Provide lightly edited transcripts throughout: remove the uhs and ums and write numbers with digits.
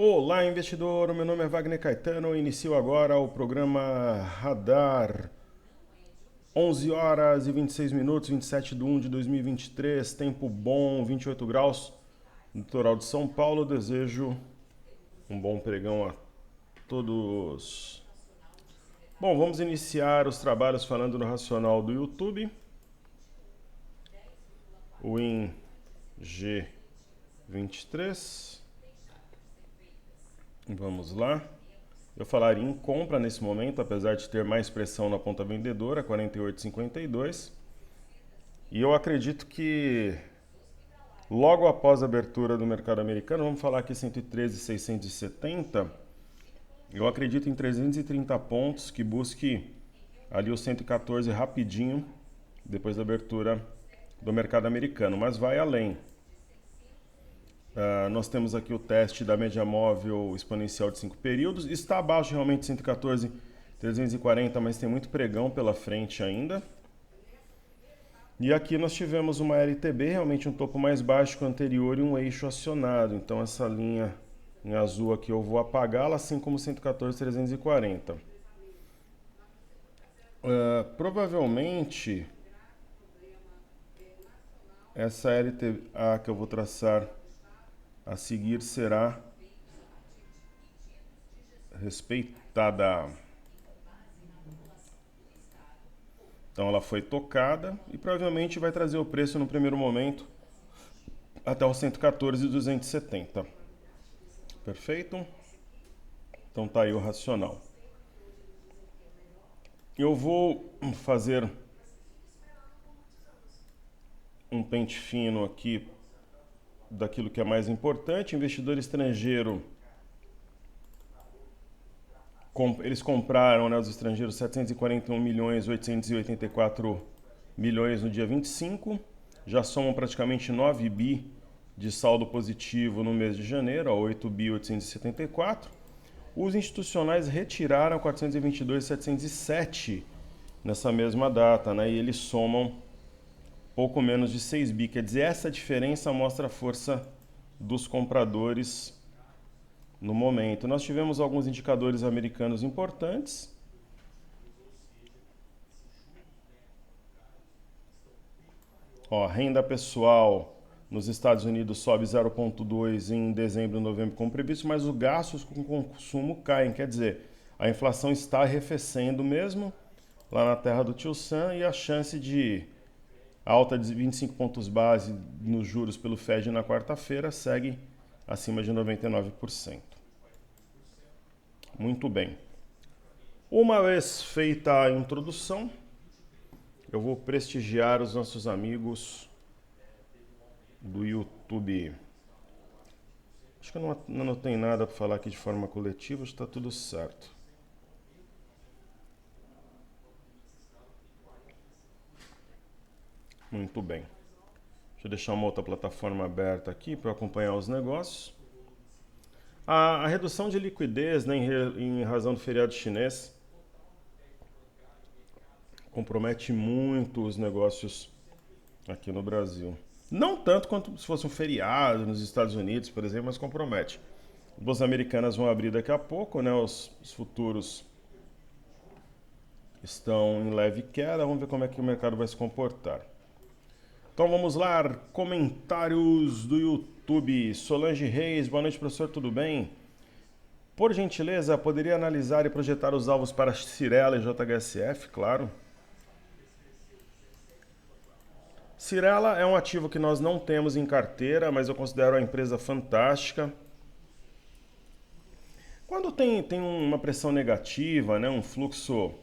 Olá, investidor. Meu nome é Wagner Caetano. Inicio agora o programa Radar. 11 horas e 26 minutos, 27 de 1 de 2023. Tempo bom, 28 graus. No litoral de São Paulo. Desejo um bom pregão a todos. Bom, vamos iniciar os trabalhos falando no racional do YouTube. Win G23. Vamos lá. Eu falaria em compra nesse momento, apesar de ter mais pressão na ponta vendedora, 48,52. E eu acredito que logo após a abertura do mercado americano, vamos falar aqui 113,670, eu acredito em 330 pontos, que busque ali o 114 rapidinho, depois da abertura do mercado americano, mas vai além. Nós temos aqui o teste da média móvel exponencial de 5 períodos. Está abaixo realmente de 114,340, mas tem muito pregão pela frente ainda. E aqui nós tivemos uma LTB, realmente um topo mais baixo que o anterior e um eixo acionado. Então essa linha em azul aqui eu vou apagá-la, assim como 114,340. Provavelmente essa LTB que eu vou traçar a seguir será respeitada. Então ela foi tocada e provavelmente vai trazer o preço no primeiro momento até os 114,270. Perfeito? Então tá aí o racional. Eu vou fazer um pente fino aqui daquilo que é mais importante. Investidor estrangeiro, eles compraram, né, os estrangeiros, 741 milhões 884 milhões no dia 25, já somam praticamente 9 bi de saldo positivo no mês de janeiro, 8 bi 874. Os institucionais retiraram 422,707 nessa mesma data, né, e eles somam pouco menos de 6 bi. Quer dizer, essa diferença mostra a força dos compradores no momento. Nós tivemos alguns indicadores americanos importantes. Renda pessoal nos Estados Unidos sobe 0,2 em dezembro e novembro como previsto, mas os gastos com consumo caem. Quer dizer, a inflação está arrefecendo mesmo lá na terra do Tio Sam, e a chance de alta de 25 pontos base nos juros pelo Fed na quarta-feira segue acima de 99%. Muito bem. Uma vez feita a introdução, eu vou prestigiar os nossos amigos do YouTube. Acho que eu não tenho nada para falar aqui de forma coletiva, está tudo certo. Muito bem. Deixa eu deixar uma outra plataforma aberta aqui para acompanhar os negócios. A redução de liquidez, né, em razão do feriado chinês compromete muito os negócios aqui no Brasil. Não tanto quanto se fosse um feriado nos Estados Unidos, por exemplo, mas compromete. As bolsas americanas vão abrir daqui a pouco, né? Os futuros estão em leve queda. Vamos ver como é que o mercado vai se comportar. Então vamos lá, comentários do YouTube. Solange Reis, boa noite, professor, tudo bem? Por gentileza, poderia analisar e projetar os alvos para Cyrela e JHSF? Claro. Cyrela é um ativo que nós não temos em carteira, mas eu considero a empresa fantástica. Quando tem uma pressão negativa, né, um fluxo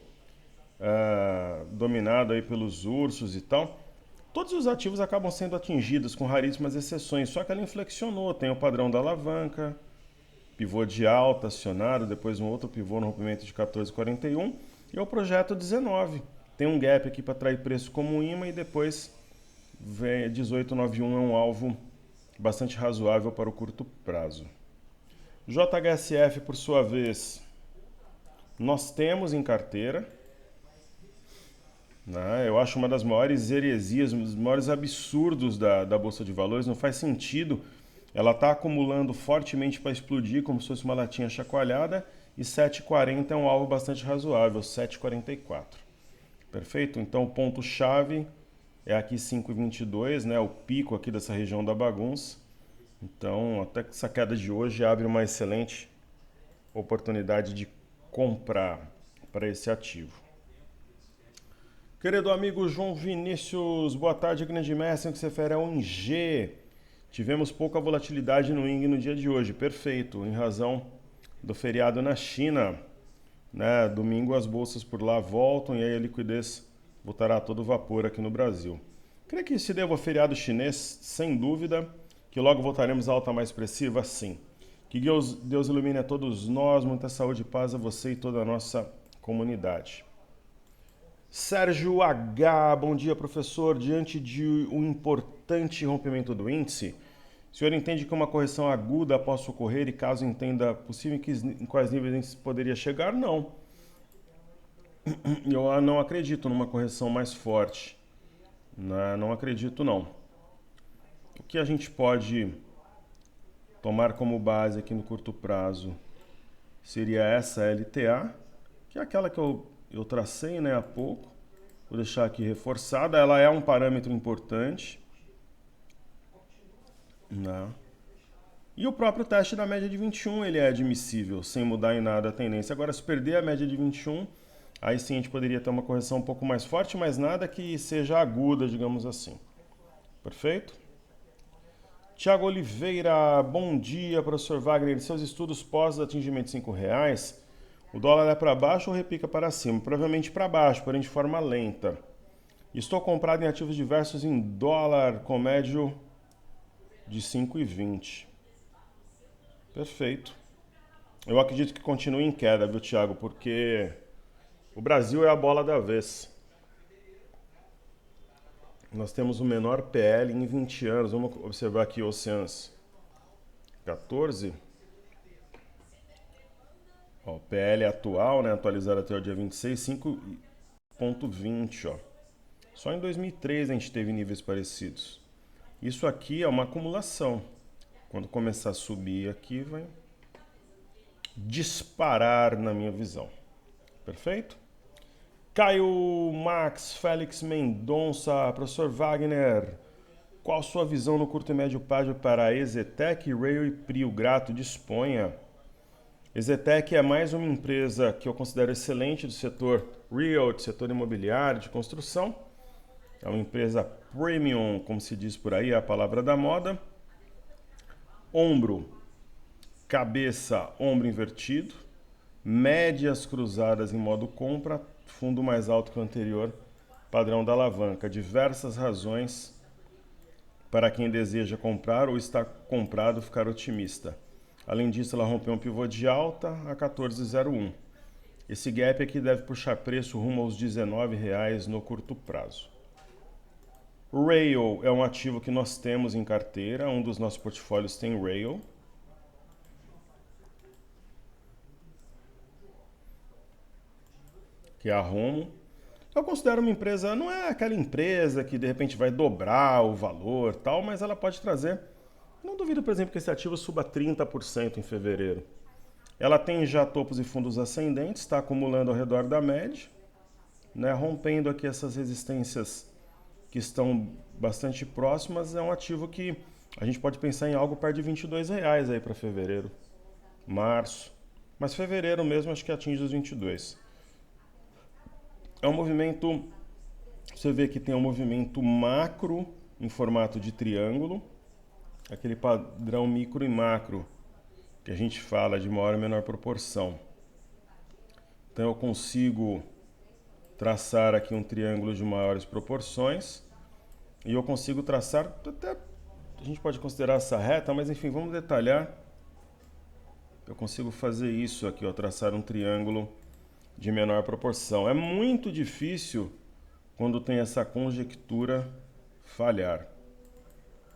dominado aí pelos ursos e tal, todos os ativos acabam sendo atingidos, com raríssimas exceções, só que ela inflexionou, tem o padrão da alavanca, pivô de alta acionado, depois um outro pivô no rompimento de 14,41 e o projeto 19. Tem um gap aqui para atrair preço como imã e depois vem 18,91 é um alvo bastante razoável para o curto prazo. JHSF, por sua vez, nós temos em carteira. Eu acho uma das maiores heresias, um dos maiores absurdos da Bolsa de Valores. Não faz sentido Ela está acumulando fortemente para explodir, como se fosse uma latinha chacoalhada, e 7,40 é um alvo bastante razoável, 7,44. Perfeito? Então o ponto-chave é aqui 5,22, né? O pico aqui dessa região da bagunça. Então, até que essa queda de hoje abre uma excelente oportunidade de comprar para esse ativo. Querido amigo João Vinícius, boa tarde, grande mestre, que você refere ao ING. Tivemos pouca volatilidade no ING no dia de hoje, perfeito, em razão do feriado na China. Né? Domingo as bolsas por lá voltam e aí a liquidez voltará a todo vapor aqui no Brasil. Creio que se deva ao feriado chinês, sem dúvida, que logo voltaremos à alta mais expressiva, sim. Que Deus ilumine a todos nós, muita saúde e paz a você e toda a nossa comunidade. Sérgio H, bom dia professor. Diante de um importante rompimento do índice, o senhor entende que uma correção aguda possa ocorrer e caso entenda possível em quais níveis o índice poderia chegar? Não. Eu não acredito numa correção mais forte. Não acredito não. O que a gente pode tomar como base aqui no curto prazo seria essa LTA, que é aquela que eu tracei, né, há pouco. Vou deixar aqui reforçada. Ela é um parâmetro importante. Né? E o próprio teste da média de 21 ele é admissível, sem mudar em nada a tendência. Agora, se perder a média de 21, aí sim a gente poderia ter uma correção um pouco mais forte, mas nada que seja aguda, digamos assim. Perfeito? Tiago Oliveira, bom dia, professor Wagner. Seus estudos pós-atingimento de R$5, o dólar é para baixo ou repica para cima? Provavelmente para baixo, porém de forma lenta. Estou comprado em ativos diversos em dólar com médio de 5,20. Perfeito. Eu acredito que continue em queda, viu, Tiago? Porque o Brasil é a bola da vez. Nós temos o menor PL em 20 anos. Vamos observar aqui o Oceans 14. Ó, o PL atual, né, atualizado até o dia 26, 5,20. Ó. Só em 2003 a gente teve níveis parecidos. Isso aqui é uma acumulação. Quando começar a subir aqui, vai disparar na minha visão. Perfeito? Caio Max Félix Mendonça, professor Wagner, qual sua visão no curto e médio prazo para a Exetec, Rail e Prio? Grato, disponha. Exetec é mais uma empresa que eu considero excelente do setor real, do setor imobiliário, de construção. É uma empresa premium, como se diz por aí, é a palavra da moda. Ombro, cabeça, ombro invertido. Médias cruzadas em modo compra, fundo mais alto que o anterior, padrão da alavanca. Diversas razões para quem deseja comprar ou está comprado ficar otimista. Além disso, ela rompeu um pivô de alta a 14,01. Esse gap aqui deve puxar preço rumo aos R$19 no curto prazo. Rail é um ativo que nós temos em carteira, um dos nossos portfólios tem Rail. Que é a Rumo. Eu considero uma empresa, não é aquela empresa que de repente vai dobrar o valor tal, mas ela pode trazer. Não duvido, por exemplo, que esse ativo suba 30% em fevereiro. Ela tem já topos e fundos ascendentes, está acumulando ao redor da média, né, rompendo aqui essas resistências que estão bastante próximas. É um ativo que a gente pode pensar em algo perto de R$22 aí para fevereiro, março. Mas fevereiro mesmo acho que atinge os 22. É um movimento, você vê que tem um movimento macro em formato de triângulo, aquele padrão micro e macro que a gente fala de maior e menor proporção. Então eu consigo traçar aqui um triângulo de maiores proporções e eu consigo traçar, até a gente pode considerar essa reta, mas enfim, vamos detalhar. Eu consigo fazer isso aqui, ó, traçar um triângulo de menor proporção. É muito difícil quando tem essa conjectura falhar.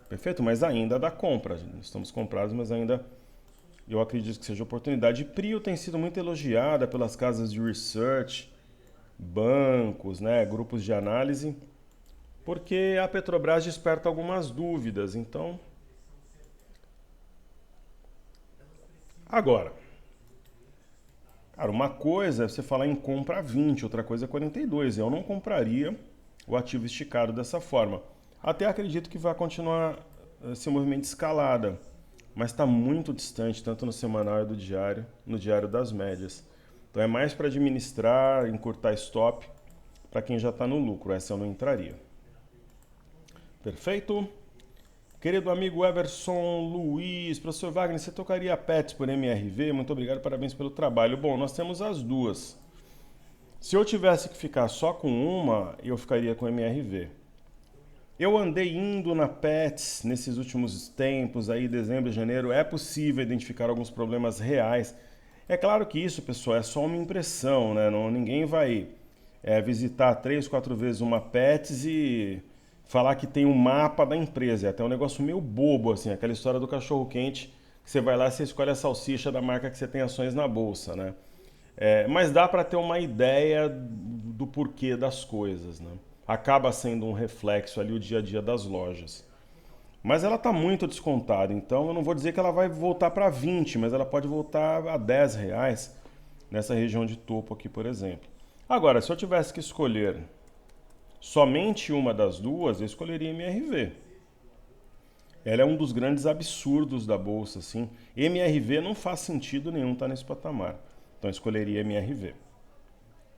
Perfeito? Mas ainda dá compra. Estamos comprados, mas ainda eu acredito que seja oportunidade. Prio tem sido muito elogiada pelas casas de research, bancos, né, grupos de análise, porque a Petrobras desperta algumas dúvidas. Então, Agora, cara, uma coisa é você falar em compra a 20, outra coisa é 42. Eu não compraria o ativo esticado dessa forma. Até acredito que vai continuar esse movimento de escalada, mas está muito distante, tanto no semanal e do diário, no diário das médias. Então é mais para administrar, encurtar stop, para quem já está no lucro. Essa eu não entraria. Perfeito? Querido amigo Everson Luiz, professor Wagner, você tocaria Pets por MRV? Muito obrigado, parabéns pelo trabalho. Bom, nós temos as duas. Se eu tivesse que ficar só com uma, eu ficaria com MRV. Eu andei indo na Pets nesses últimos tempos, aí dezembro e janeiro, é possível identificar alguns problemas reais. É claro que isso, pessoal, é só uma impressão, né? Ninguém vai visitar 3, 4 vezes uma Pets e falar que tem um mapa da empresa. É até um negócio meio bobo, assim, aquela história do cachorro-quente, que você vai lá e você escolhe a salsicha da marca que você tem ações na bolsa, né? Mas dá para ter uma ideia do porquê das coisas, né? Acaba sendo um reflexo ali o dia a dia das lojas. Mas ela está muito descontada, então eu não vou dizer que ela vai voltar para 20, mas ela pode voltar a 10 reais nessa região de topo aqui, por exemplo. Agora, se eu tivesse que escolher somente uma das duas, eu escolheria MRV. Ela é um dos grandes absurdos da bolsa, assim. MRV não faz sentido nenhum estar nesse patamar. Então eu escolheria MRV.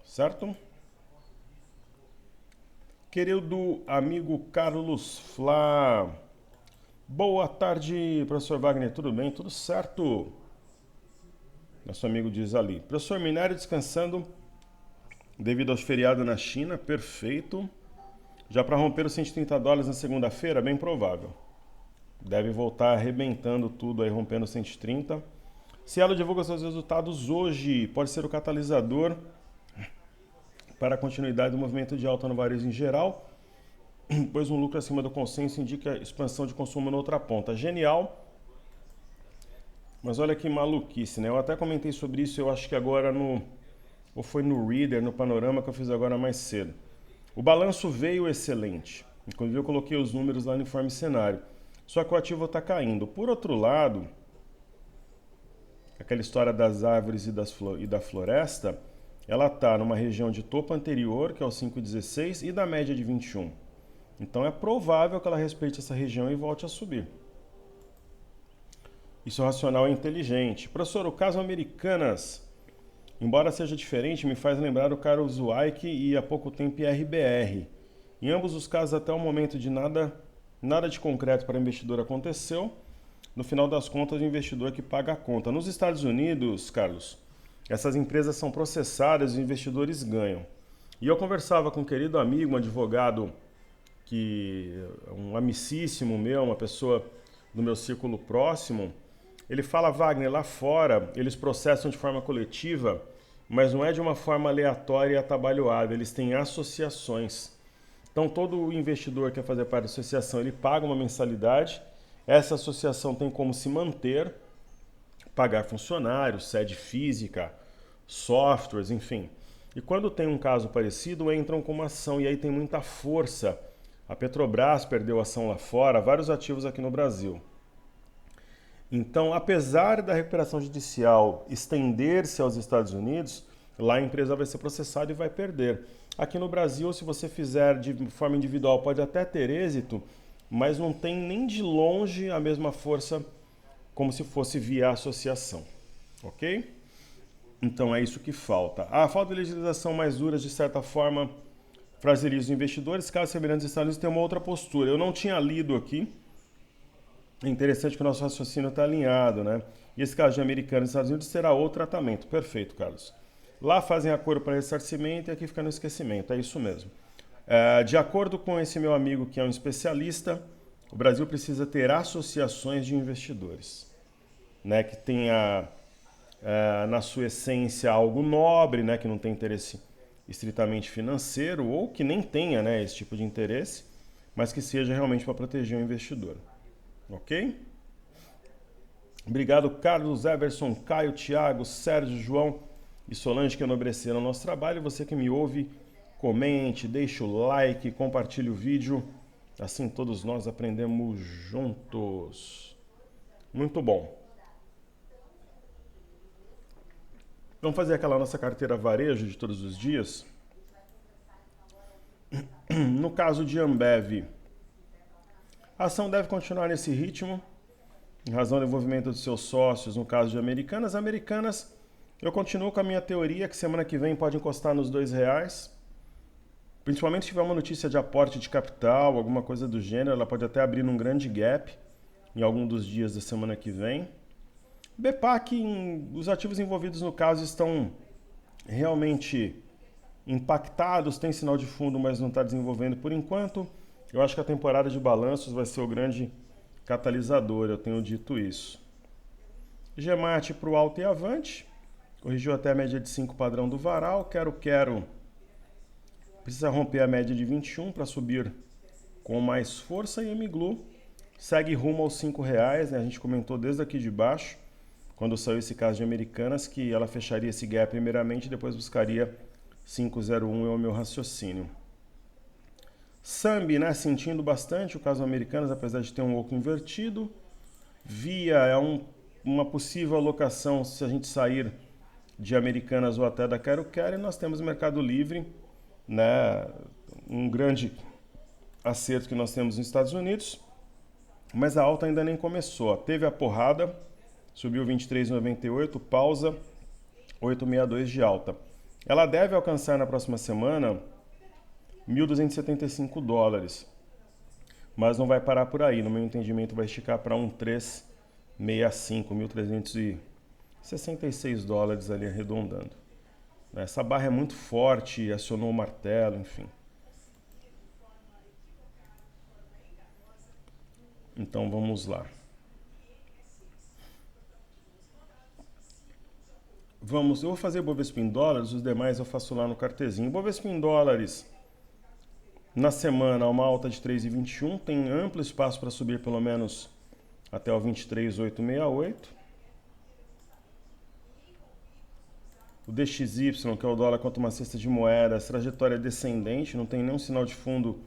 Certo? Querido amigo Carlos Flá. Boa tarde, professor Wagner. Tudo bem? Tudo certo? Nosso amigo diz ali. Professor, minério descansando devido aos feriados na China. Perfeito. Já para romper os $130 na segunda-feira, bem provável. Deve voltar arrebentando tudo aí, rompendo 130. Cielo divulga seus resultados hoje. Pode ser o catalisador para a continuidade do movimento de alta no varejo em geral, pois um lucro acima do consenso indica expansão de consumo na outra ponta. Genial. Mas olha que maluquice, né? Eu até comentei sobre isso, eu acho que agora ou foi no Reader, no Panorama, que eu fiz agora mais cedo. O balanço veio excelente. Inclusive eu coloquei os números lá no informe cenário. Só que o ativo está caindo. Por outro lado, aquela história das árvores e da floresta, ela está numa região de topo anterior, que é o 5,16, e da média de 21. Então é provável que ela respeite essa região e volte a subir. Isso é racional e inteligente. Professor, o caso Americanas, embora seja diferente, me faz lembrar o caso Zweig e há pouco tempo RBR. Em ambos os casos, até o momento de nada de concreto para o investidor aconteceu. No final das contas, o investidor que paga a conta. Nos Estados Unidos, Carlos, essas empresas são processadas e os investidores ganham. E eu conversava com um querido amigo, um advogado, um amicíssimo meu, uma pessoa do meu círculo próximo. Ele fala, Wagner, lá fora eles processam de forma coletiva, mas não é de uma forma aleatória e atabalhoada, eles têm associações. Então todo investidor que quer fazer parte da associação, ele paga uma mensalidade, essa associação tem como se manter, pagar funcionários, sede física, softwares, enfim. E quando tem um caso parecido, entram com uma ação e aí tem muita força. A Petrobras perdeu ação lá fora, vários ativos aqui no Brasil. Então, apesar da recuperação judicial estender-se aos Estados Unidos, lá a empresa vai ser processada e vai perder. Aqui no Brasil, se você fizer de forma individual, pode até ter êxito, mas não tem nem de longe a mesma força como se fosse via associação, ok? Então é isso que falta. A falta de legislação mais dura, de certa forma, fragiliza os investidores. Casos semelhantes dos Estados Unidos tem uma outra postura. Eu não tinha lido aqui. É interessante que o nosso raciocínio está alinhado, né? E esse caso de Americanas e Estados Unidos terá outro tratamento. Perfeito, Carlos. Lá fazem acordo para ressarcimento e aqui fica no esquecimento. É isso mesmo. De acordo com esse meu amigo que é um especialista, o Brasil precisa ter associações de investidores, né, que tenha na sua essência algo nobre, né, que não tem interesse estritamente financeiro ou que nem tenha, né, esse tipo de interesse, mas que seja realmente para proteger o investidor. Ok? Obrigado, Carlos, Everson, Caio, Thiago, Sérgio, João e Solange que enobreceram o nosso trabalho. Você que me ouve, comente, deixe o like, compartilhe o vídeo. Assim todos nós aprendemos juntos. Muito bom. Vamos fazer aquela nossa carteira varejo de todos os dias. No caso de Ambev, a ação deve continuar nesse ritmo, em razão do envolvimento dos seus sócios. No caso de Americanas, eu continuo com a minha teoria que semana que vem pode encostar nos R$ 2, principalmente se tiver uma notícia de aporte de capital, alguma coisa do gênero, ela pode até abrir num grande gap em algum dos dias da semana que vem. BPAC, os ativos envolvidos no caso estão realmente impactados, tem sinal de fundo, mas não está desenvolvendo por enquanto. Eu acho que a temporada de balanços vai ser o grande catalisador, eu tenho dito isso. Gemate para o alto e avante, corrigiu até a média de 5 padrão do varal, quero, precisa romper a média de 21 para subir com mais força, e Miglu segue rumo aos R$ 5, né? A gente comentou desde aqui de baixo, quando saiu esse caso de Americanas, que ela fecharia esse gap primeiramente, depois buscaria 5,01, é o meu raciocínio. Sambi, né, sentindo bastante o caso Americanas, apesar de ter um oco invertido. Via é uma possível alocação se a gente sair de Americanas ou até da Quero. E nós temos Mercado Livre, né, um grande acerto que nós temos nos Estados Unidos, mas a alta ainda nem começou. Teve a porrada, subiu 23,98, pausa, 8,62 de alta. Ela deve alcançar na próxima semana $1.275, mas não vai parar por aí. No meu entendimento, vai esticar para $1.365, $1.366 ali arredondando. Essa barra é muito forte, acionou o martelo, enfim. Então vamos lá. Eu vou fazer Bovespa em dólares, os demais eu faço lá no cartezinho. Bovespa em dólares, na semana, uma alta de 3,21, tem amplo espaço para subir pelo menos até o 23,868. O DXY, que é o dólar contra uma cesta de moedas, trajetória descendente, não tem nenhum sinal de fundo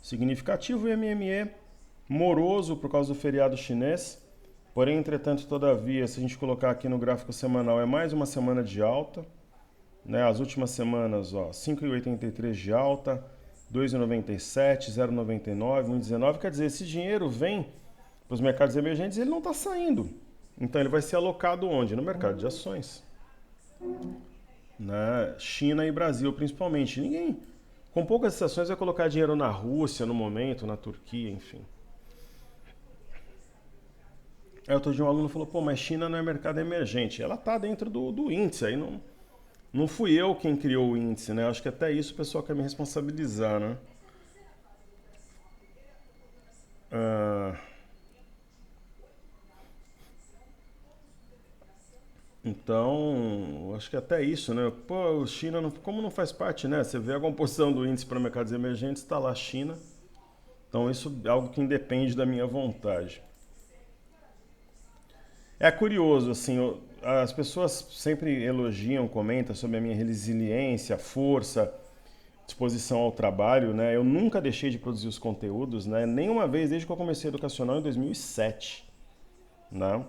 significativo. O MME, moroso por causa do feriado chinês. Porém, entretanto, todavia, se a gente colocar aqui no gráfico semanal, é mais uma semana de alta, né? As últimas semanas, 5,83 de alta, 2,97, 0,99, 1,19. Quer dizer, esse dinheiro vem para os mercados emergentes e ele não está saindo. Então, ele vai ser alocado onde? No mercado de ações. Né? China e Brasil, principalmente. Ninguém, com poucas ações, vai colocar dinheiro na Rússia no momento, na Turquia, enfim. Aí outro dia um aluno falou, mas China não é mercado emergente. Ela está dentro do índice, aí não fui eu quem criou o índice, né? Acho que até isso o pessoal quer me responsabilizar, né? Então, acho que até isso, né? Pô, China, como não faz parte, né? Você vê a composição do índice para mercados emergentes, está lá a China. Então, isso é algo que independe da minha vontade. É curioso, assim, as pessoas sempre elogiam, comentam sobre a minha resiliência, força, disposição ao trabalho, né? Eu nunca deixei de produzir os conteúdos, né? Nenhuma vez desde que eu comecei a educacional em 2007, né?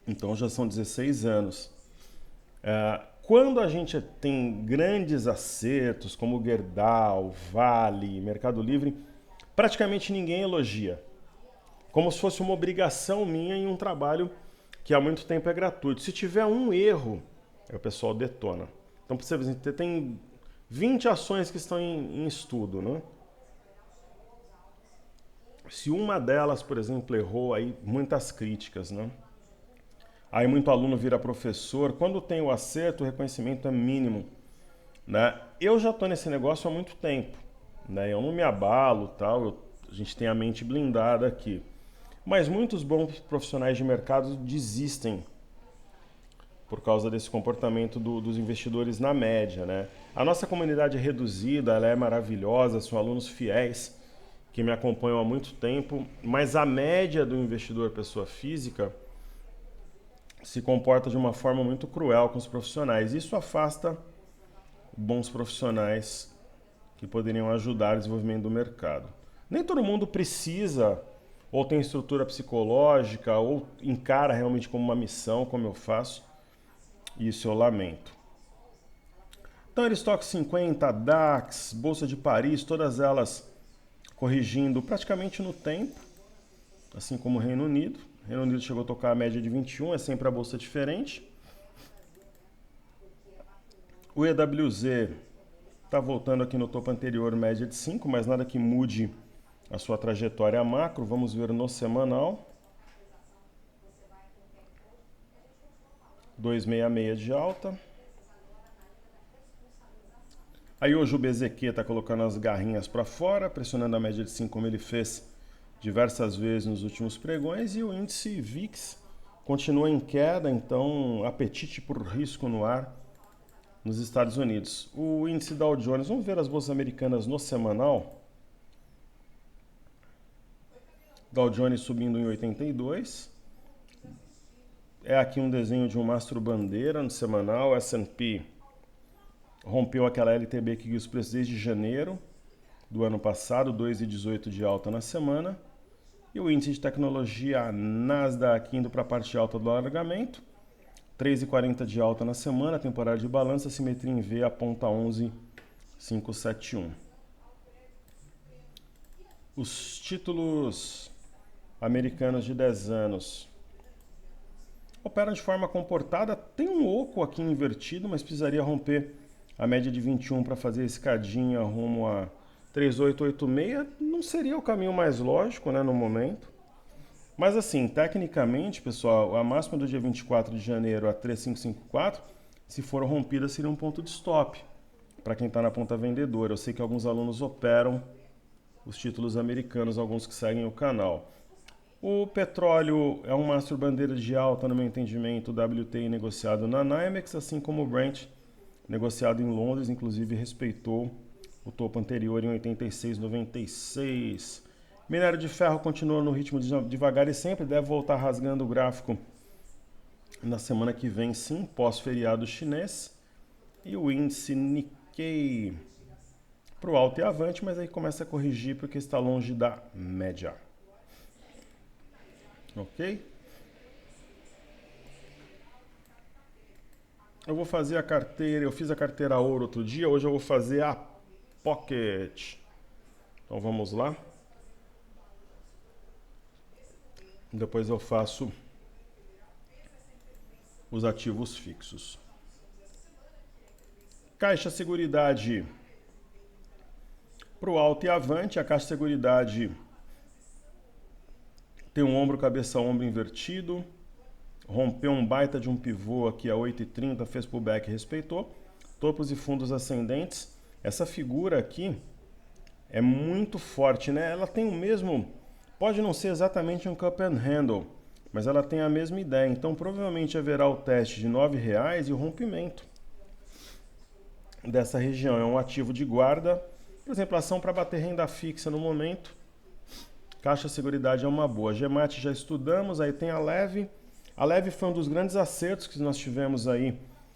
Então já são 16 anos. Quando a gente tem grandes acertos, como Gerdau, Vale, Mercado Livre, praticamente ninguém elogia. Como se fosse uma obrigação minha em um trabalho que há muito tempo é gratuito. Se tiver um erro, o pessoal detona. Então, para você ver, tem 20 ações que estão em estudo, né? Se uma delas, por exemplo, errou, aí muitas críticas, né? Aí muito aluno vira professor. Quando tem o acerto, o reconhecimento é mínimo, né? Eu já estou nesse negócio há muito tempo, né? Eu não me abalo, tal. A gente tem a mente blindada aqui. Mas muitos bons profissionais de mercado desistem por causa desse comportamento dos investidores na média, né? A nossa comunidade é reduzida, ela é maravilhosa, são alunos fiéis que me acompanham há muito tempo, mas a média do investidor pessoa física se comporta de uma forma muito cruel com os profissionais. Isso afasta bons profissionais que poderiam ajudar o desenvolvimento do mercado. Nem todo mundo precisa ou tem estrutura psicológica, ou encara realmente como uma missão, como eu faço, Isso eu lamento. Então, Eurostoxx 50, DAX, Bolsa de Paris, todas elas corrigindo praticamente no tempo, assim como o Reino Unido. O Reino Unido chegou a tocar a média de 21, é sempre a bolsa diferente. O EWZ está voltando aqui no topo anterior, média de 5, mas nada que mude a sua trajetória macro. Vamos ver no semanal. 266 de alta. Aí hoje o BZQ está colocando as garrinhas para fora, pressionando a média de 5 como ele fez diversas vezes nos últimos pregões. E o índice VIX continua em queda, então apetite por risco no ar nos Estados Unidos. O índice Dow Jones, vamos ver as bolsas americanas no semanal. Dow Jones subindo em 82. É aqui um desenho de um mastro bandeira no semanal. S&P rompeu aquela LTB que viu os preços desde janeiro do ano passado, 2,18 de alta na semana. E o índice de tecnologia Nasdaq indo para a parte alta do alargamento, 3,40 de alta na semana, temporada de balança, simetria em V aponta 11,571. Os títulos americanos de 10 anos operam de forma comportada, tem um oco aqui invertido, mas precisaria romper a média de 21 para fazer a escadinha rumo a 3886, não seria o caminho mais lógico, né, no momento. Mas assim, tecnicamente, pessoal, a máxima do dia 24 de janeiro a 3554, se for rompida, seria um ponto de stop para quem está na ponta vendedora. Eu sei que alguns alunos operam os títulos americanos, alguns que seguem o canal. O petróleo é um mastro bandeira de alta, no meu entendimento, WTI negociado na NYMEX, assim como o Brent negociado em Londres, inclusive respeitou o topo anterior em 86,96. Minério de ferro continua no ritmo devagar e sempre, deve voltar rasgando o gráfico na semana que vem, sim, pós-feriado chinês. E o índice Nikkei para o alto e avante, mas aí começa a corrigir porque está longe da média. Ok? Eu vou fazer a carteira, eu fiz a carteira ouro outro dia, hoje eu vou fazer a Pocket. Então vamos lá. Depois eu faço os ativos fixos. Caixa Seguridade para o alto e avante. A Caixa Seguridade tem um ombro, cabeça, ombro invertido. Rompeu um baita de um pivô aqui a 8,30, fez pullback e respeitou. Topos e fundos ascendentes. Essa figura aqui é muito forte, né? Ela tem o mesmo, pode não ser exatamente um cup and handle, mas ela tem a mesma ideia. Então provavelmente haverá o teste de R$ 9,00 e o rompimento dessa região. É um ativo de guarda, por exemplo, ação para bater renda fixa no momento. Caixa Seguridade é uma boa. Gemat já estudamos, aí tem a Leve. A Leve foi um dos grandes acertos que nós tivemos aí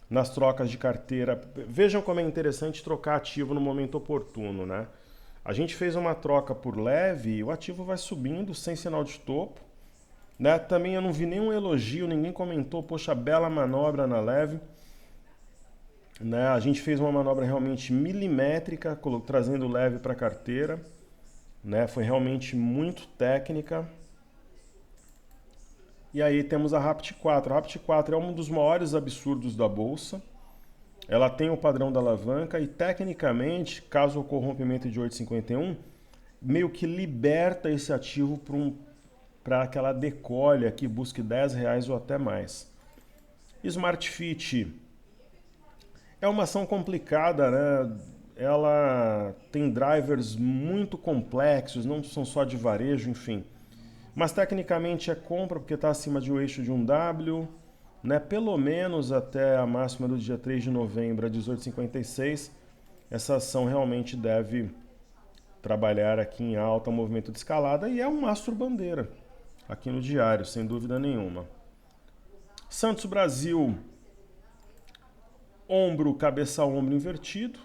nas trocas de carteira. Vejam como é interessante trocar ativo no momento oportuno, né? A gente fez uma troca por Leve e o ativo vai subindo sem sinal de topo, né? Também eu não vi nenhum elogio, ninguém comentou, poxa, bela manobra na Leve. Né? A gente fez uma manobra realmente milimétrica, trazendo Leve para a carteira. Né? Foi realmente muito técnica. E aí temos a Rapt 4. A Rapt 4 é um dos maiores absurdos da bolsa. Ela tem o padrão da alavanca e tecnicamente, caso ocorra o rompimento de 8,51, meio que liberta esse ativo para aquela decole que busque R$10 ou até mais. Smart Fit é uma ação complicada, né? Ela tem drivers muito complexos, não são só de varejo, enfim. Mas tecnicamente é compra porque está acima de um eixo de um W, né? Pelo menos até a máxima do dia 3 de novembro, a 18,56. Essa ação realmente deve trabalhar aqui em alta, movimento de escalada, e é um mastro bandeira aqui no diário, sem dúvida nenhuma. Santos Brasil, ombro, cabeça, ombro invertido.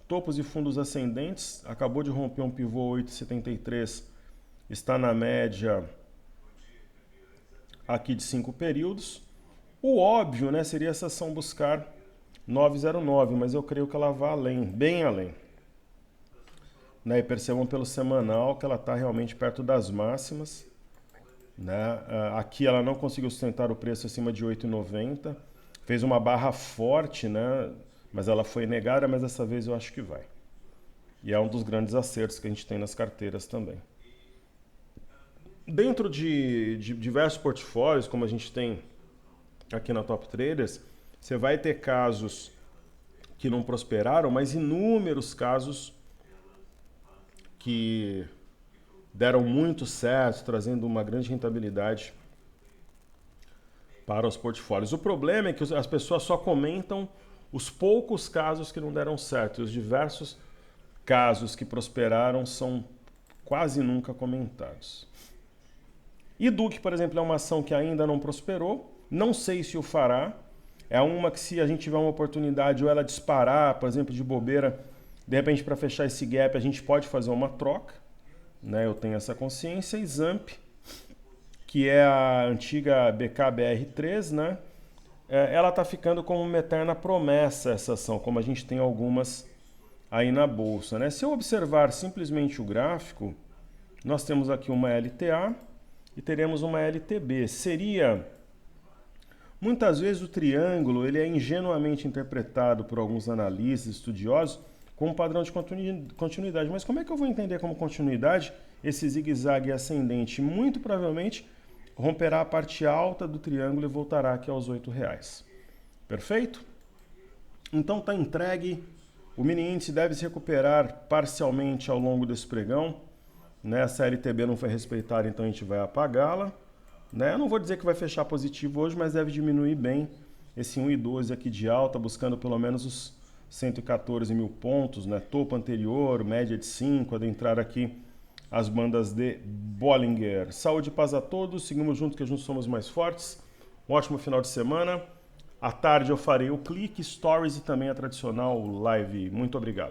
Topos e fundos ascendentes, acabou de romper um pivô 8,73, está na média aqui de 5 períodos. O óbvio, né, seria essa ação buscar 9,09, mas eu creio que ela vai além, bem além. Né, e percebam pelo semanal que ela está realmente perto das máximas. Né? Aqui ela não conseguiu sustentar o preço acima de 8,90. Fez uma barra forte, né? Mas ela foi negada, mas dessa vez eu acho que vai. E é um dos grandes acertos que a gente tem nas carteiras também. Dentro de diversos portfólios, como a gente tem aqui na Top Traders, você vai ter casos que não prosperaram, mas inúmeros casos que deram muito certo, trazendo uma grande rentabilidade para os portfólios. O problema é que as pessoas só comentam os poucos casos que não deram certo, e os diversos casos que prosperaram são quase nunca comentados. E Duke, por exemplo, é uma ação que ainda não prosperou, não sei se o fará, é uma que se a gente tiver uma oportunidade ou ela disparar, por exemplo, de bobeira, de repente para fechar esse gap a gente pode fazer uma troca, né? Eu tenho essa consciência. E Zamp, que é a antiga BKBR3, né? Ela está ficando como uma eterna promessa essa ação, como a gente tem algumas aí na bolsa, né? Se eu observar simplesmente o gráfico, nós temos aqui uma LTA e teremos uma LTB. Muitas vezes o triângulo ele é ingenuamente interpretado por alguns analistas, estudiosos, como padrão de continuidade. Mas como é que eu vou entender como continuidade esse zigue-zague ascendente? Muito provavelmente romperá a parte alta do triângulo e voltará aqui aos R$8. Perfeito? Então está entregue. O mini índice deve se recuperar parcialmente ao longo desse pregão. Né? Essa LTB não foi respeitada, então a gente vai apagá-la. Né? Eu não vou dizer que vai fechar positivo hoje, mas deve diminuir bem esse 1,12 aqui de alta, buscando pelo menos os 114 mil pontos, né? Topo anterior, média de 5, adentrar aqui as bandas de Bollinger. Saúde e paz a todos, seguimos juntos que juntos somos mais fortes. Um ótimo final de semana. À tarde eu farei o clique, stories e também a tradicional live. Muito obrigado.